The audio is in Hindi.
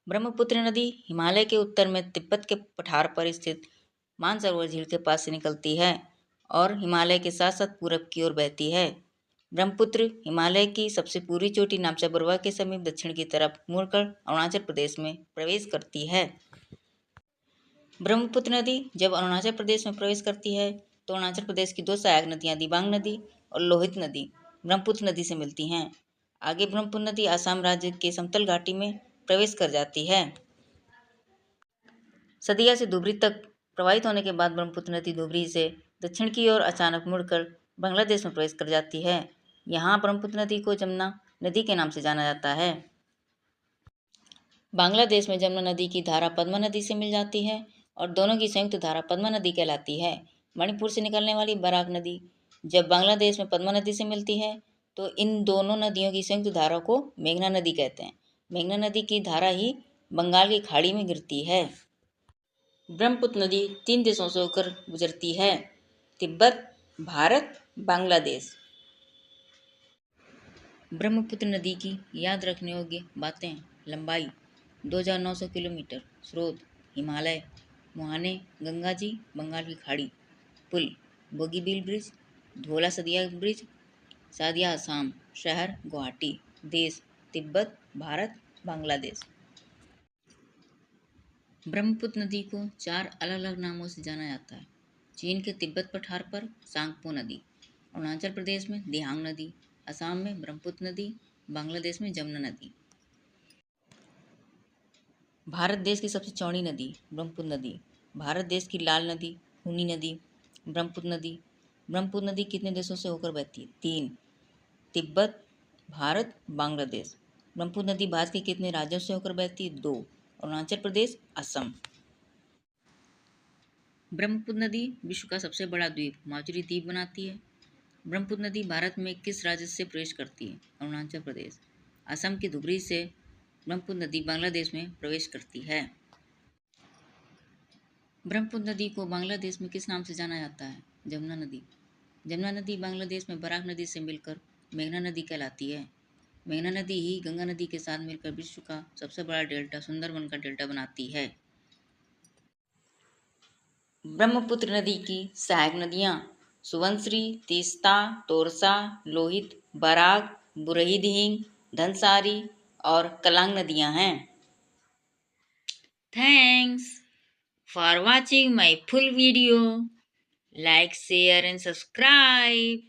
ब्रह्मपुत्र नदी हिमालय के उत्तर में तिब्बत के पठार पर स्थित मानसरोवर झील के पास से निकलती है और हिमालय के साथ साथ पूरब की ओर बहती है। ब्रह्मपुत्र हिमालय की सबसे पूर्वी चोटी नामचा बरुआ के समीप दक्षिण की तरफ मुड़कर अरुणाचल प्रदेश में प्रवेश करती है। ब्रह्मपुत्र नदी जब अरुणाचल प्रदेश में प्रवेश करती है तो अरुणाचल प्रदेश की दो सहायक नदियां दिबांग नदी और लोहित नदी ब्रह्मपुत्र नदी से मिलती हैं। आगे ब्रह्मपुत्र नदी असम राज्य के समतल घाटी में प्रवेश कर जाती है। सदिया से धुबरी तक प्रवाहित होने के बाद ब्रह्मपुत्र नदी धुबरी से दक्षिण की ओर अचानक मुड़कर बांग्लादेश में प्रवेश कर जाती है। यहाँ ब्रह्मपुत्र नदी को जमुना नदी के नाम से जाना जाता है। बांग्लादेश में जमुना नदी की धारा पद्मा नदी से मिल जाती है और दोनों की संयुक्त धारा पद्मा नदी कहलाती है। मणिपुर से निकलने वाली बराक नदी जब बांग्लादेश में पद्मा नदी से मिलती है तो इन दोनों नदियों की संयुक्त धारा को मेघना नदी कहते हैं। मेघना नदी की धारा ही बंगाल की खाड़ी में गिरती है। ब्रह्मपुत्र नदी 3 देशों से होकर गुजरती है, तिब्बत, भारत, बांग्लादेश। ब्रह्मपुत्र नदी की याद रखने योग्य बातें: लंबाई 2900 किलोमीटर, स्रोत हिमालय, मुहाने गंगा जी, बंगाल की खाड़ी, पुल बोगीबील ब्रिज, धोला सदिया ब्रिज, सादिया असम, शहर गुवाहाटी, देश तिब्बत, भारत, बांग्लादेश। ब्रह्मपुत्र नदी को 4 अलग अलग नामों से जाना जाता है। चीन के तिब्बत पठार पर सांगपो नदी, अरुणाचल प्रदेश में दिहांग नदी, असम में ब्रह्मपुत्र नदी, बांग्लादेश में जमुना नदी। भारत देश की सबसे चौड़ी नदी ब्रह्मपुत्र नदी, भारत देश की लाल नदी खूनी नदी, ब्रह्मपुत्र नदी। ब्रह्मपुत्र नदी कितने देशों से होकर बहती है? 3, तिब्बत, भारत, बांग्लादेश। ब्रह्मपुत्र नदी भारत के कितने राज्यों से होकर बहती है? 2, अरुणाचल प्रदेश, असम। ब्रह्मपुत्र नदी विश्व का सबसे बड़ा द्वीप माजुली द्वीप बनाती है। ब्रह्मपुत्र नदी भारत में किस राज्य से प्रवेश करती है? अरुणाचल प्रदेश। असम के धुबरी से ब्रह्मपुत्र नदी बांग्लादेश में प्रवेश करती है। ब्रह्मपुत्र नदी को बांग्लादेश में किस नाम से जाना जाता है? जमुना नदी। जमुना नदी बांग्लादेश में बराक नदी से मिलकर मेघना नदी कहलाती है। मेघना नदी ही गंगा नदी के साथ मिलकर विश्व का सबसे बड़ा डेल्टा सुंदरबन का डेल्टा बनाती है। ब्रह्मपुत्र नदी की सहायक नदियाँ सुबनसिरी, तीस्ता, तोरसा, लोहित, बराक, बुरहीदिहिंग, धनसारी और कलांग नदियाँ हैं। Thanks for watching my full video. Like, share and subscribe.